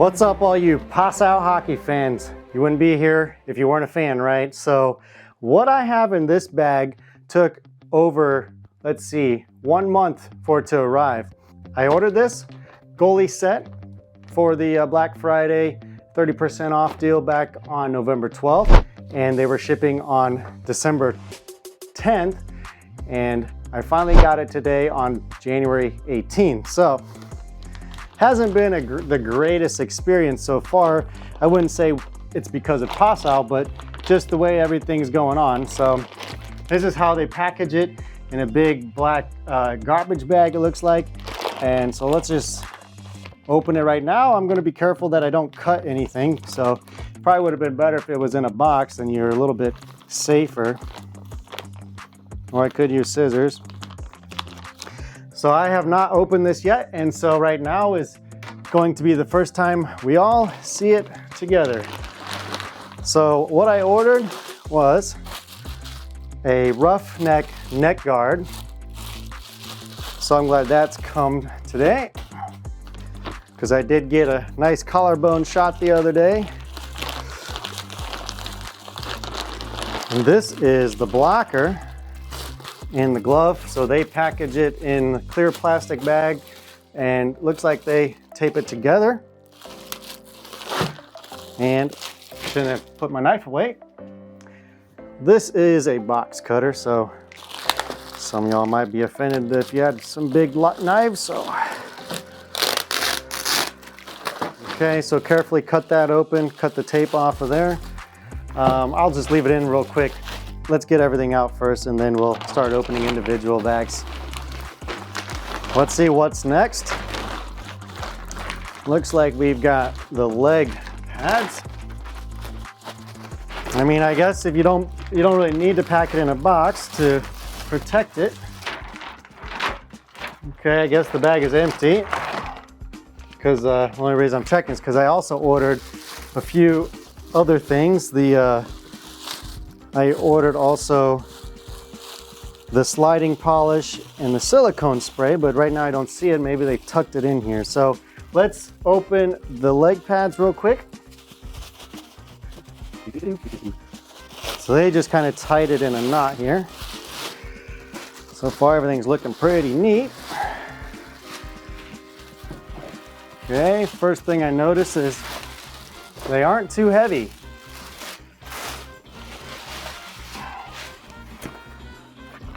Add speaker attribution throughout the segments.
Speaker 1: What's up, all you Passau hockey fans? You wouldn't be here if you weren't a fan, right? So what I have in this bag took over, let's see, 1 month for it to arrive. I ordered this goalie set for the Black Friday 30% off deal back on November 12th, and they were shipping on December 10th, and I finally got it today on January 18th. So hasn't been the greatest experience so far. I wouldn't say it's because of Passau, but just the way everything's going on. So this is how they package it in a big black garbage bag, it looks like. And so let's just open it right now. I'm gonna be careful that I don't cut anything. So probably would have been better if it was in a box, and you're a little bit safer. Or I could use scissors. So I have not opened this yet, and so right now is going to be the first time we all see it together. So what I ordered was a Roughneck neck guard. So I'm glad that's come today, because I did get a nice collarbone shot the other day. And this is the blocker in the glove. So they package it in a clear plastic bag, and looks like they tape it together. And shouldn't have put my knife away. This is a box cutter, so some of y'all might be offended if you had some big knives. So okay, so carefully cut that open, cut the tape off of there. I'll just leave it in real quick. Let's get everything out first, and then we'll start opening individual bags. Let's see what's next. Looks like we've got the leg pads. I mean, I guess if you don't really need to pack it in a box to protect it. Okay, I guess the bag is empty, because the only reason I'm checking is because I also ordered a few other things. I ordered also the sliding polish and the silicone spray, but right now I don't see it. Maybe they tucked it in here. So let's open the leg pads real quick. So they just kind of tied it in a knot here. So far everything's looking pretty neat. Okay, first thing I notice is they aren't too heavy.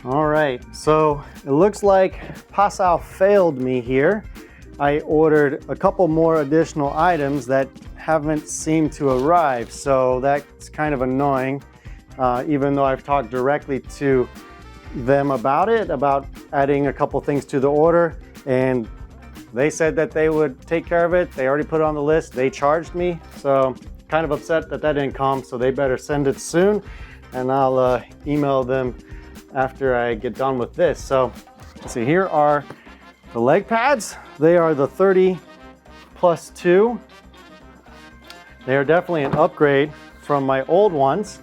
Speaker 1: All right, so it looks like Passau failed me here. I ordered a couple more additional items that haven't seemed to arrive, so that's kind of annoying, even though I've talked directly to them about it, about adding a couple things to the order, and they said that they would take care of it. They already put it on the list. They charged me, so kind of upset that that didn't come, so they better send it soon, and I'll email them after I get done with this. So let's see, here are the leg pads. They are the 30+2. They are definitely an upgrade from my old ones,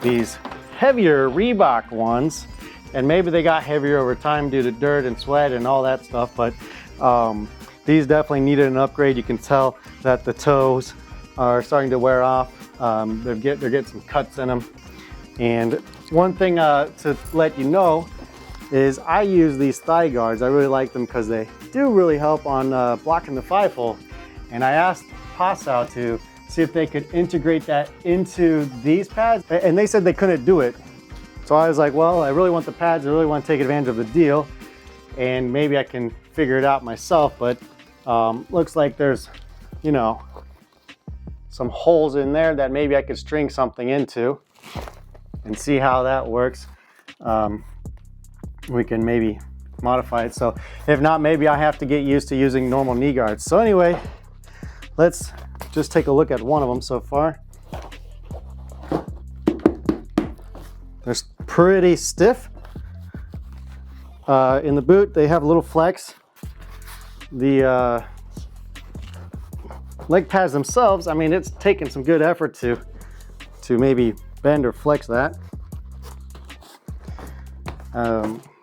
Speaker 1: these heavier Reebok ones, and maybe they got heavier over time due to dirt and sweat and all that stuff, but these definitely needed an upgrade. You can tell that the toes are starting to wear off. They're getting some cuts in them. And one thing to let you know is I use these thigh guards. I really like them because they do really help on blocking the 5-hole. And I asked Passau to see if they could integrate that into these pads, and they said they couldn't do it. So I was like, well, I really want the pads. I really want to take advantage of the deal, and maybe I can figure it out myself. But looks like there's, you know, some holes in there that maybe I could string something into and see how that works. We can maybe modify it. So if not, maybe I have to get used to using normal knee guards. So anyway, let's just take a look at one of them so far. They're pretty stiff. In the boot, they have a little flex. The leg pads themselves, I mean, it's taken some good effort to maybe bend or flex that.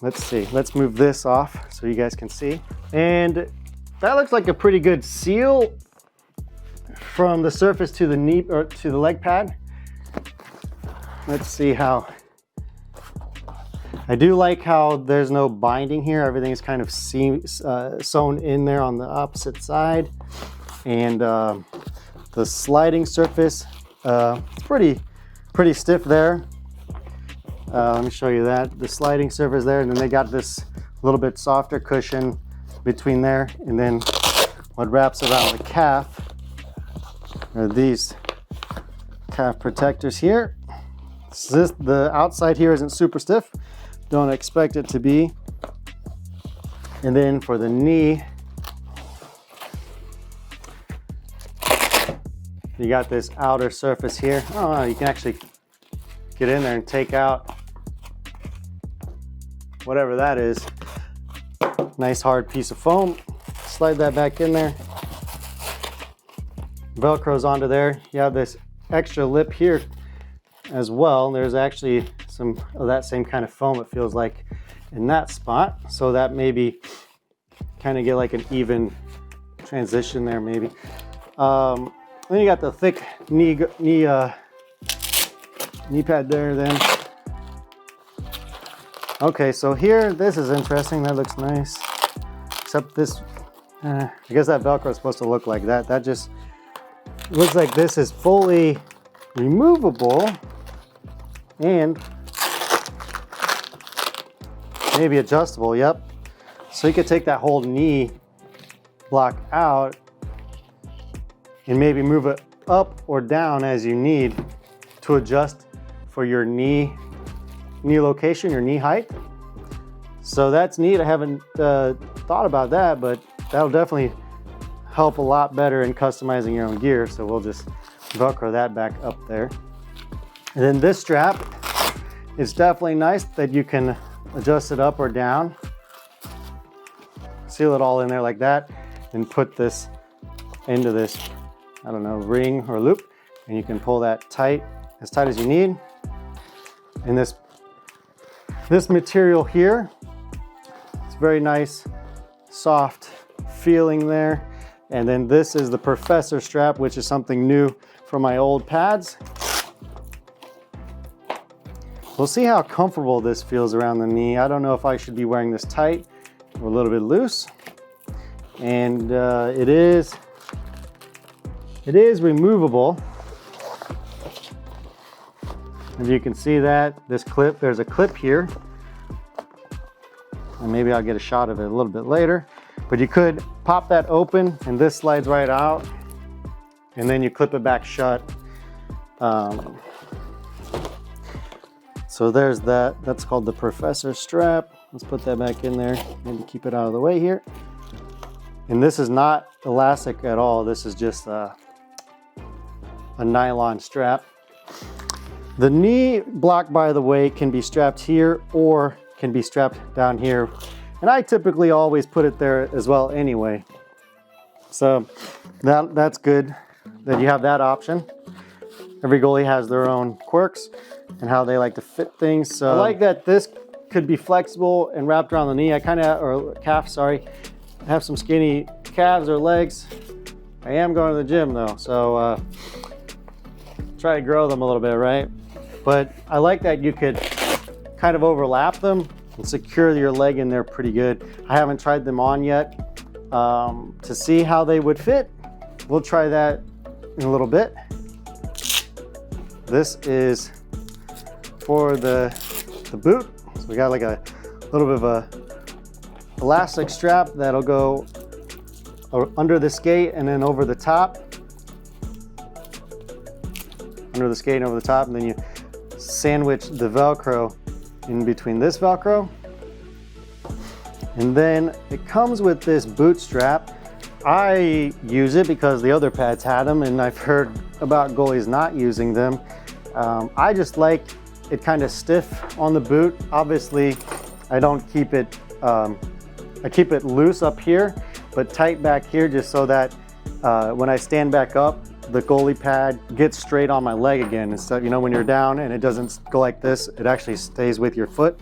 Speaker 1: Let's see, let's move this off so you guys can see. And that looks like a pretty good seal. from the surface to the knee or to the leg pad. Let's see how. I do like how there's no binding here. Everything is kind of sewn in there on the opposite side. And the sliding surface, it's pretty stiff there. Let me show you that. The sliding surface there, and then they got this little bit softer cushion between there. And then what wraps around the calf are these calf protectors here. So the outside here isn't super stiff. Don't expect it to be. And then for the knee, you got this outer surface here. Oh, you can actually get in there and take out whatever that is. Nice hard piece of foam. Slide that back in there. Velcro's onto there. You have this extra lip here as well. There's actually some of that same kind of foam, it feels like, in that spot. So that maybe kind of get like an even transition there maybe. Then you got the thick knee pad there then. Okay, so here, this is interesting. That looks nice. Except this, I guess that Velcro is supposed to look like that. That just looks like this is fully removable and maybe adjustable. Yep. So you could take that whole knee block out and maybe move it up or down as you need to adjust for your knee location, your knee height. So that's neat. I haven't thought about that, but that'll definitely help a lot better in customizing your own gear. So we'll just Velcro that back up there. And then this strap is definitely nice that you can adjust it up or down. Seal it all in there like that and put this into this, I don't know, ring or loop, and you can pull that tight as you need. And this material here, it's very nice, soft feeling there. And then this is the Professor strap, which is something new for my old pads. We'll see how comfortable this feels around the knee. I don't know if I should be wearing this tight or a little bit loose. And it is removable. If you can see that, this clip, there's a clip here. And maybe I'll get a shot of it a little bit later. But you could pop that open and this slides right out. And then you clip it back shut. So there's that. That's called the Professor strap. Let's put that back in there. Maybe keep it out of the way here. And this is not elastic at all. This is just a nylon strap. The knee block, by the way, can be strapped here or can be strapped down here. And I typically always put it there as well anyway. So that's good that you have that option. Every goalie has their own quirks and how they like to fit things. So I like that this could be flexible and wrapped around the knee. or calf, sorry. I have some skinny calves or legs. I am going to the gym though, so try to grow them a little bit, right? But I like that you could kind of overlap them and secure your leg in there pretty good. I haven't tried them on yet to see how they would fit. We'll try that in a little bit. This is for the boot. So we got like a little bit of a elastic strap that'll go under the skate and then over the top. Under the skate and over the top, and then you sandwich the Velcro in between this Velcro. And then it comes with this boot strap. I use it because the other pads had them, and I've heard about goalies not using them. I just like it kind of stiff on the boot. Obviously, I don't keep it, I keep it loose up here, but tight back here just so that when I stand back up, the goalie pad gets straight on my leg again. Instead, you know, when you're down and it doesn't go like this, it actually stays with your foot.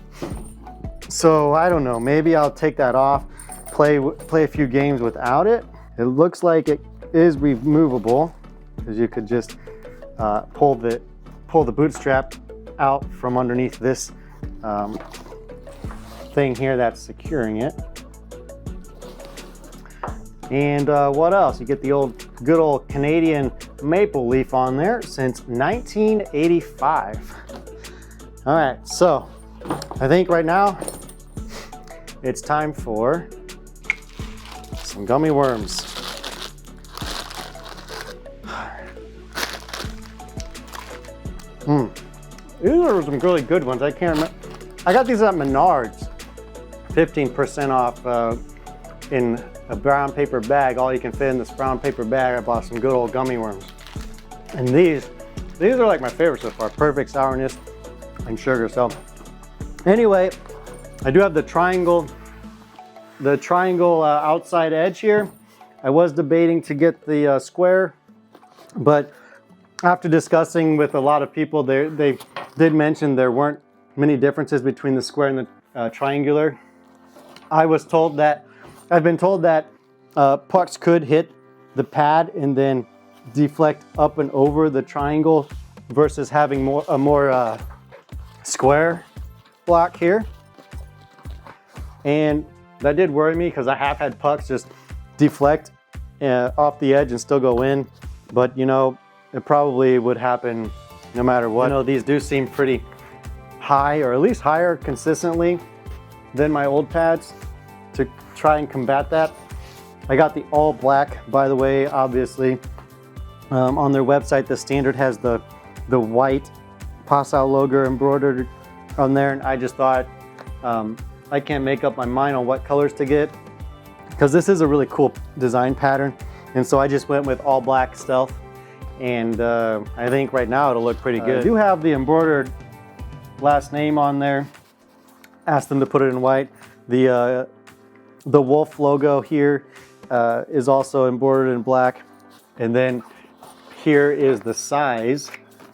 Speaker 1: So I don't know, maybe I'll take that off, play a few games without it. It looks like it is removable. because you could just pull the bootstrap out from underneath this thing here that's securing it. And what else? You get the good old Canadian maple leaf on there since 1985. All right, so I think right now it's time for some gummy worms. These are some really good ones. I can't remember. I got these at Menards, 15% off in a brown paper bag. All you can fit in this brown paper bag. I bought some good old gummy worms. And these are like my favorite so far. Perfect sourness and sugar. So anyway, I do have the triangle outside edge here. I was debating to get the square, but after discussing with a lot of people, they did mention there weren't many differences between the square and the triangular. I've been told that pucks could hit the pad and then deflect up and over the triangle versus having a more square block here. And that did worry me because I have had pucks just deflect off the edge and still go in. But you know, it probably would happen no matter what. You know, these do seem pretty high, or at least higher consistently than my old pads, to try and combat that. I got the all black, by the way, obviously. On their website, the standard has the white Passau logo embroidered on there, and I just thought I can't make up my mind on what colors to get because this is a really cool design pattern, and so I just went with all black stealth, and I think right now it'll look pretty good. I do have the embroidered last name on there. Asked them to put it in white. The wolf logo here is also embroidered in black, and then here is the size.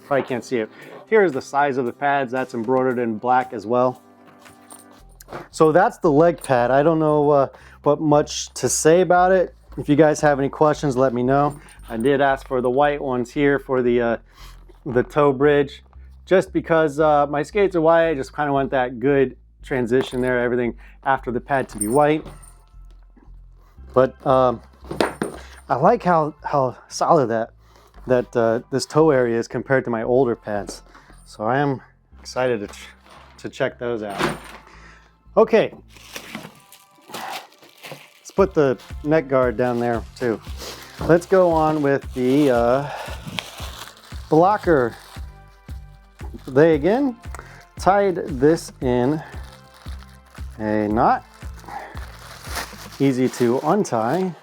Speaker 1: Probably can't see it. Here is the size of the pads. That's embroidered in black as well. So that's the leg pad. I don't know what much to say about it. If you guys have any questions, let me know. I did ask for the white ones here for the toe bridge, just because my skates are white. I just kind of want that good transition there, everything after the pad to be white. But I like how solid that this toe area is compared to my older pads. So I am excited to check those out. Okay, let's put the neck guard down there too. Let's go on with the blocker. They again tied this in a knot. Easy to untie.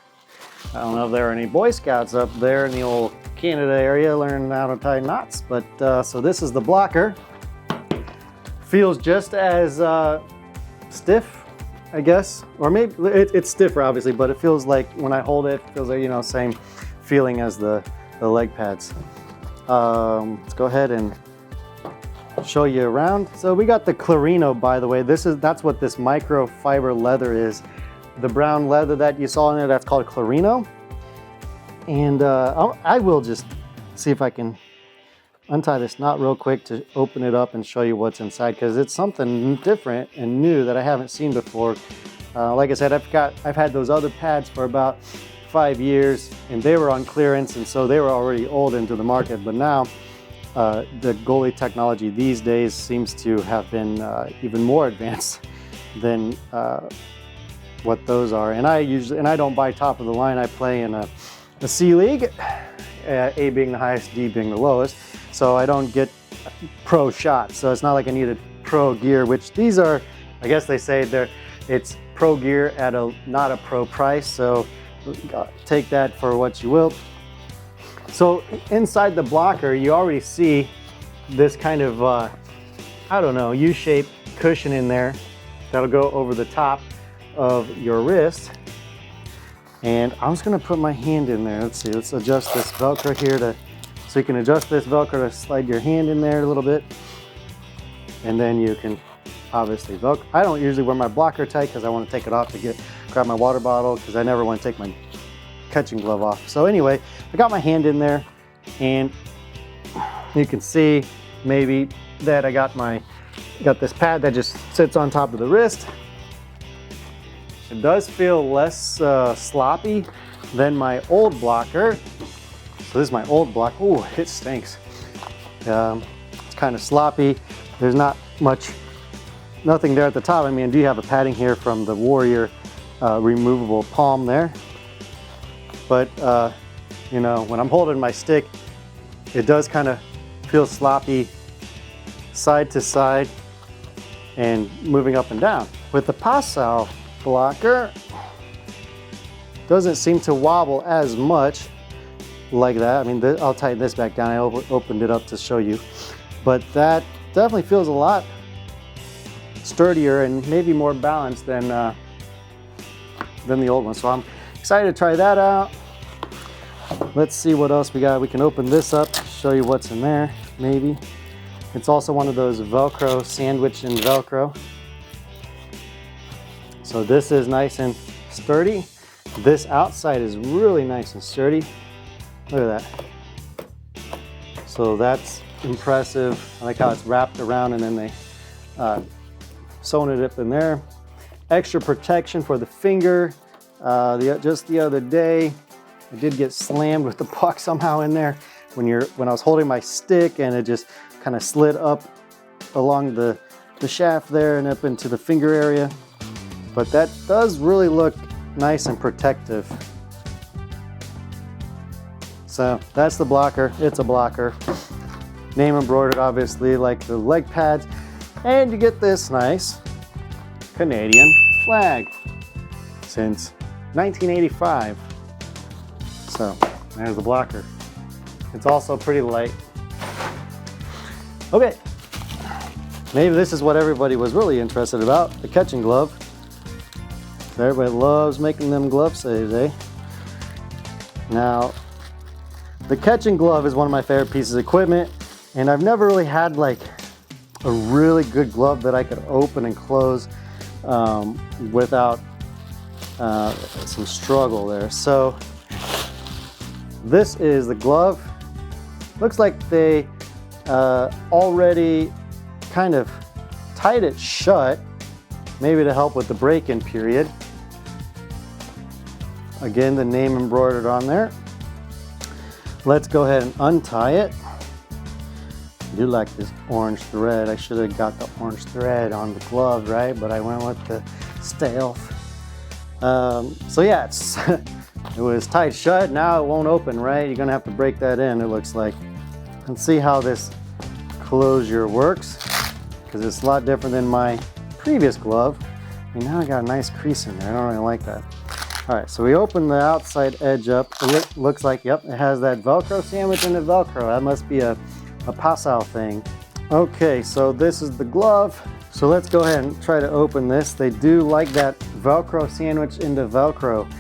Speaker 1: I don't know if there are any Boy Scouts up there in the old Canada area learning how to tie knots, but so this is the blocker. Feels just as stiff, I guess, or maybe it's stiffer obviously, but it feels like when I hold it, it feels like, you know, same feeling as the leg pads. Let's go ahead and show you around. So we got the Clarino, by the way. That's what this microfiber leather is. The brown leather that you saw in there, that's called Clarino. And I will just see if I can untie this knot real quick to open it up and show you what's inside, because it's something different and new that I haven't seen before. Like I said, I've had those other pads for about 5 years, and they were on clearance, and so they were already old into the market. But now the Goalie technology these days seems to have been even more advanced than what those are. And I don't buy top of the line. I play in a C league, A being the highest, D being the lowest. So I don't get pro shots. So it's not like I needed pro gear, which these are, I guess they say it's pro gear at not a pro price. So take that for what you will. So inside the blocker, you already see this kind of, I don't know, U-shaped cushion in there that'll go over the top of your wrist. And I'm just gonna put my hand in there. Let's see, let's adjust this Velcro here so you can adjust this Velcro to slide your hand in there a little bit. And then you can obviously Velcro. I don't usually wear my blocker tight because I want to take it off to grab my water bottle, because I never want to take my catching glove off. So anyway, I got my hand in there, And you can see maybe that I got this pad that just sits on top of the wrist. It does feel less sloppy than my old blocker. So this is my old block. Ooh, it stinks. It's kind of sloppy. There's nothing there at the top. I mean, I do have a padding here from the Warrior removable palm there. But, you know, when I'm holding my stick, it does kind of feel sloppy side to side and moving up and down. With the Passau blocker, doesn't seem to wobble as much like that. I mean, I'll tighten this back down. I opened it up to show you, but that definitely feels a lot sturdier and maybe more balanced than the old one. So I'm excited to try that out. Let's see what else we got. We can open this up, show you what's in there, maybe. It's also one of those Velcro, sandwich and Velcro. So this is nice and sturdy. This outside is really nice and sturdy. Look at that. So that's impressive. I like how it's wrapped around and then they sewn it up in there. Extra protection for the finger. Just the other day, I did get slammed with the puck somehow in there when I was holding my stick, and it just kind of slid up along the shaft there and up into the finger area. But that does really look nice and protective. So that's the blocker. It's a blocker. Name embroidered, obviously, like the leg pads. And you get this nice Canadian flag since 1985. So there's the blocker. It's also pretty light. Okay, maybe this is what everybody was really interested about, the catching glove. Everybody loves making them glove saves, eh? Now, the catching glove is one of my favorite pieces of equipment, and I've never really had like a really good glove that I could open and close without some struggle there. So this is the glove. Looks like they already kind of tied it shut, maybe to help with the break-in period. Again, the name embroidered on there. Let's go ahead and untie it. I do like this orange thread. I should have got the orange thread on the glove, right? But I went with the stealth. So yeah, it was tied shut. Now it won't open, right? You're gonna have to break that in, it looks like. Let's see how this closure works, because it's a lot different than my previous glove. And now I got a nice crease in there. I don't really like that. All right, so we open the outside edge up. It looks like, yep, it has that Velcro sandwich in the Velcro. That must be a Passau thing. Okay, so this is the glove. So let's go ahead and try to open this. They do like that Velcro sandwich into Velcro.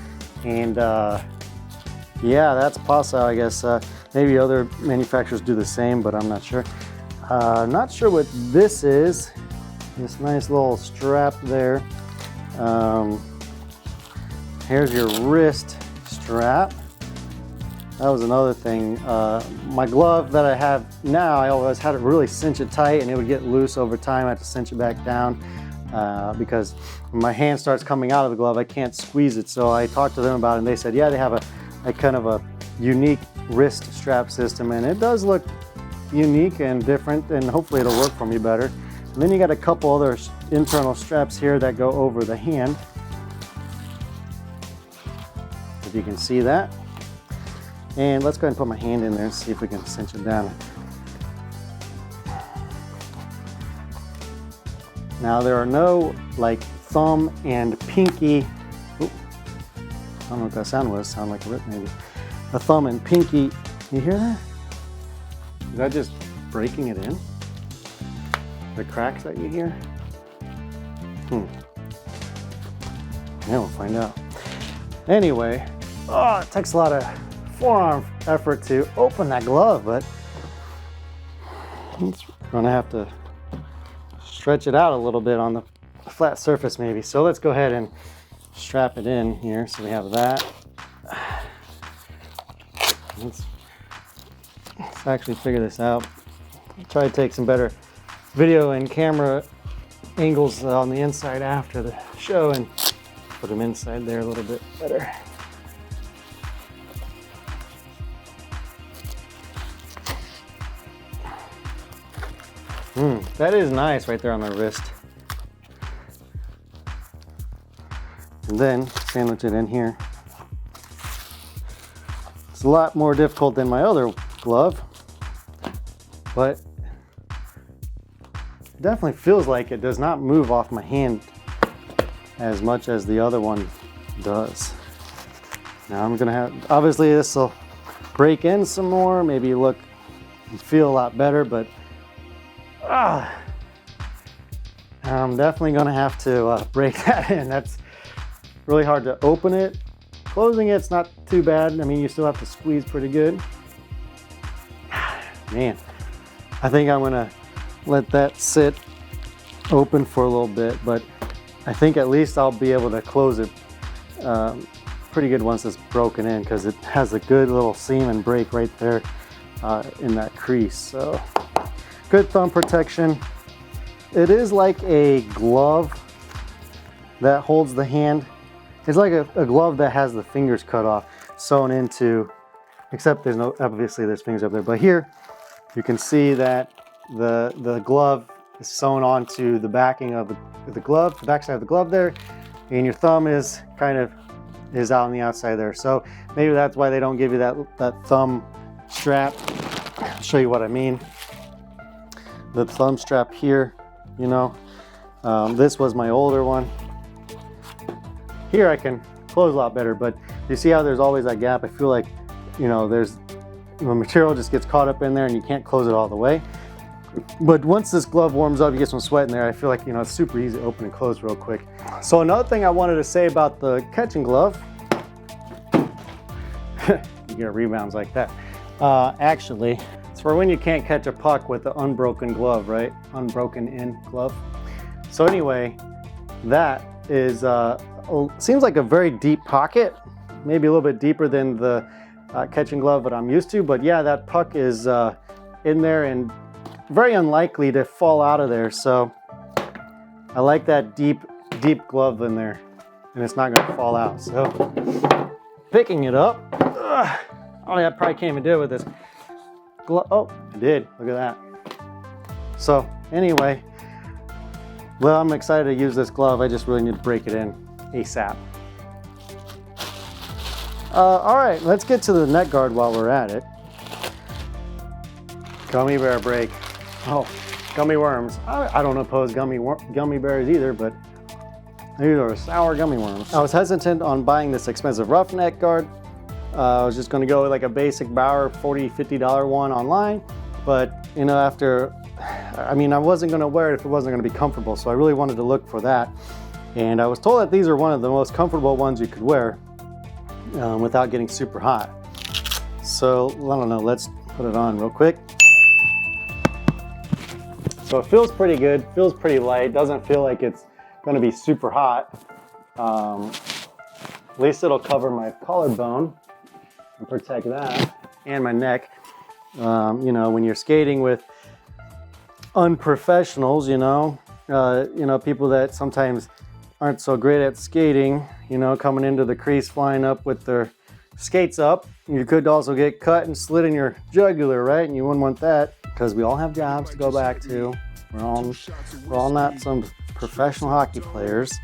Speaker 1: And yeah, that's Passau, I guess. Maybe other manufacturers do the same, but I'm not sure. Not sure what this is. This nice little strap there. Here's your wrist strap. That was another thing. My glove that I have now, I always had to really cinch it tight and it would get loose over time. I had to cinch it back down because when my hand starts coming out of the glove, I can't squeeze it. So I talked to them about it and they said, yeah, they have a kind of a unique wrist strap system, and it does look unique and different, and hopefully it'll work for me better. And then you got a couple other internal straps here that go over the hand. If you can see that. And let's go ahead and put my hand in there and see if we can cinch it down. Now there are no like thumb and pinky. Ooh, I don't know what that sound was. Sound like a rip maybe. A thumb and pinky. You hear that? Is that just breaking it in? The cracks that you hear? Yeah, we'll find out. Anyway, oh, it takes a lot of forearm effort to open that glove, but it's gonna have to stretch it out a little bit on the flat surface maybe. So let's go ahead and strap it in here. So we have that. Let's actually figure this out. I'll try to take some better video and camera angles on the inside after the show and put them inside there a little bit better. That is nice right there on the wrist. And then sandwich it in here. It's a lot more difficult than my other glove, but it definitely feels like it does not move off my hand as much as the other one does. Now I'm gonna have, obviously this will break in some more, maybe look and feel a lot better, but I'm definitely gonna have to break that in. That's really hard to open it. Closing it's not too bad. I mean, you still have to squeeze pretty good. Man, I think I'm gonna let that sit open for a little bit, but I think at least I'll be able to close it pretty good once it's broken in, because it has a good little seam and break right there in that crease. So good thumb protection. It is like a glove that holds the hand. It's like a glove that has the fingers cut off, sewn into, except there's no, obviously there's fingers up there, but here you can see that the glove is sewn onto the backing of the glove, the back side of the glove there, and your thumb is kind of out on the outside there. So maybe that's why they don't give you that thumb strap. I'll show you what I mean. The thumb strap here, you know, this was my older one. Here I can close a lot better, but you see how there's always that gap? I feel like, you know, the material just gets caught up in there and you can't close it all the way. But once this glove warms up, you get some sweat in there, I feel like, you know, it's super easy to open and close real quick. So another thing I wanted to say about the catching glove, you get rebounds like that. Actually, it's for when you can't catch a puck with the unbroken glove, right? Unbroken in glove. So anyway, that is, seems like a very deep pocket, maybe a little bit deeper than the catching glove that I'm used to, but yeah, that puck is in there and very unlikely to fall out of there. So I like that deep glove in there, and it's not going to fall out. So picking it up, oh, I probably can't even do it with this glove. Oh, I did. Look at that. So anyway, well, I'm excited to use this glove. I just really need to break it in ASAP. All right, let's get to the neck guard while we're at it. Gummy bear break. Oh, gummy worms. I don't oppose gummy bears either, but these are sour gummy worms. I was hesitant on buying this expensive Roughneck Guard. I was just gonna go with like a basic Bauer $40, $50 one online, but you know, after, I mean, I wasn't gonna wear it if it wasn't gonna be comfortable, so I really wanted to look for that. And I was told that these are one of the most comfortable ones you could wear without getting super hot. So, I don't know, let's put it on real quick. So it feels pretty good, feels pretty light, doesn't feel like it's gonna be super hot. At least it'll cover my collarbone and protect that, and my neck. You know, when you're skating with unprofessionals, you know, people that sometimes aren't so great at skating, you know, coming into the crease, flying up with their skates up, you could also get cut and slit in your jugular, right? And you wouldn't want that, because we all have jobs to go back to. We're all not some professional hockey players.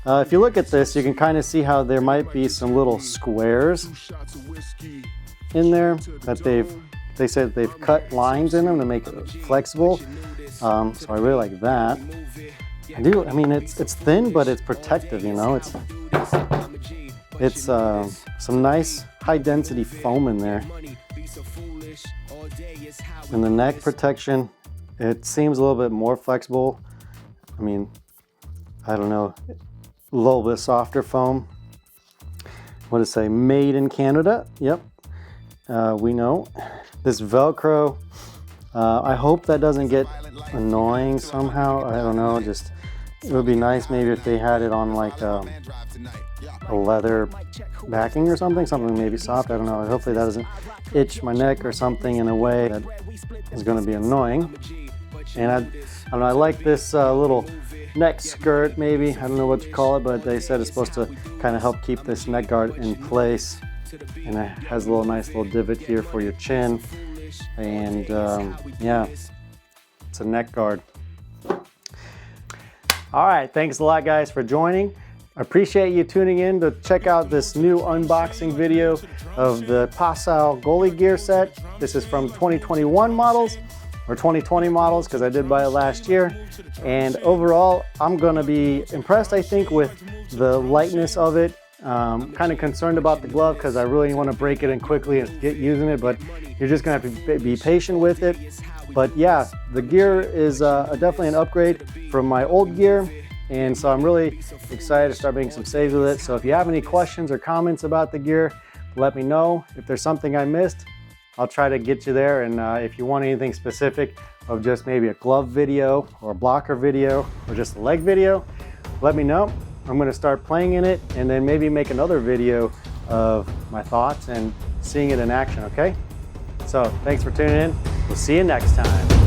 Speaker 1: If you look at this, you can kind of see how there might be some little squares in there that they said they've cut lines in them to make it flexible. So I really like that. I mean, it's thin, but it's protective, you know. It's some nice high density foam in there. And the neck protection, it seems a little bit more flexible. I mean, I don't know, a little bit softer foam. What does it say? Made in Canada. Yep, we know. This Velcro, I hope that doesn't get annoying somehow. I don't know, just It would be nice maybe if they had it on like a leather backing or something maybe soft. I don't know. Hopefully that doesn't itch my neck or something in a way that is going to be annoying. And I don't know, I like this little neck skirt maybe. I don't know what to call it, but they said it's supposed to kind of help keep this neck guard in place. And it has a little nice little divot here for your chin. And yeah, it's a neck guard. All right, thanks a lot guys for joining. I appreciate you tuning in to check out this new unboxing video of the Passau goalie gear set. This is from 2021 models or 2020 models because I did buy it last year. And overall, I'm gonna be impressed, I think, with the lightness of it. Kind of concerned about the glove because I really want to break it in quickly and get using it, but you're just gonna have to be patient with it. But yeah, the gear is definitely an upgrade from my old gear, and so I'm really excited to start making some saves with it. So if you have any questions or comments about the gear, let me know. If there's something I missed, I'll try to get you there. And if you want anything specific of just maybe a glove video or a blocker video or just a leg video, let me know. I'm going to start playing in it and then maybe make another video of my thoughts and seeing it in action, okay? So thanks for tuning in. We'll see you next time.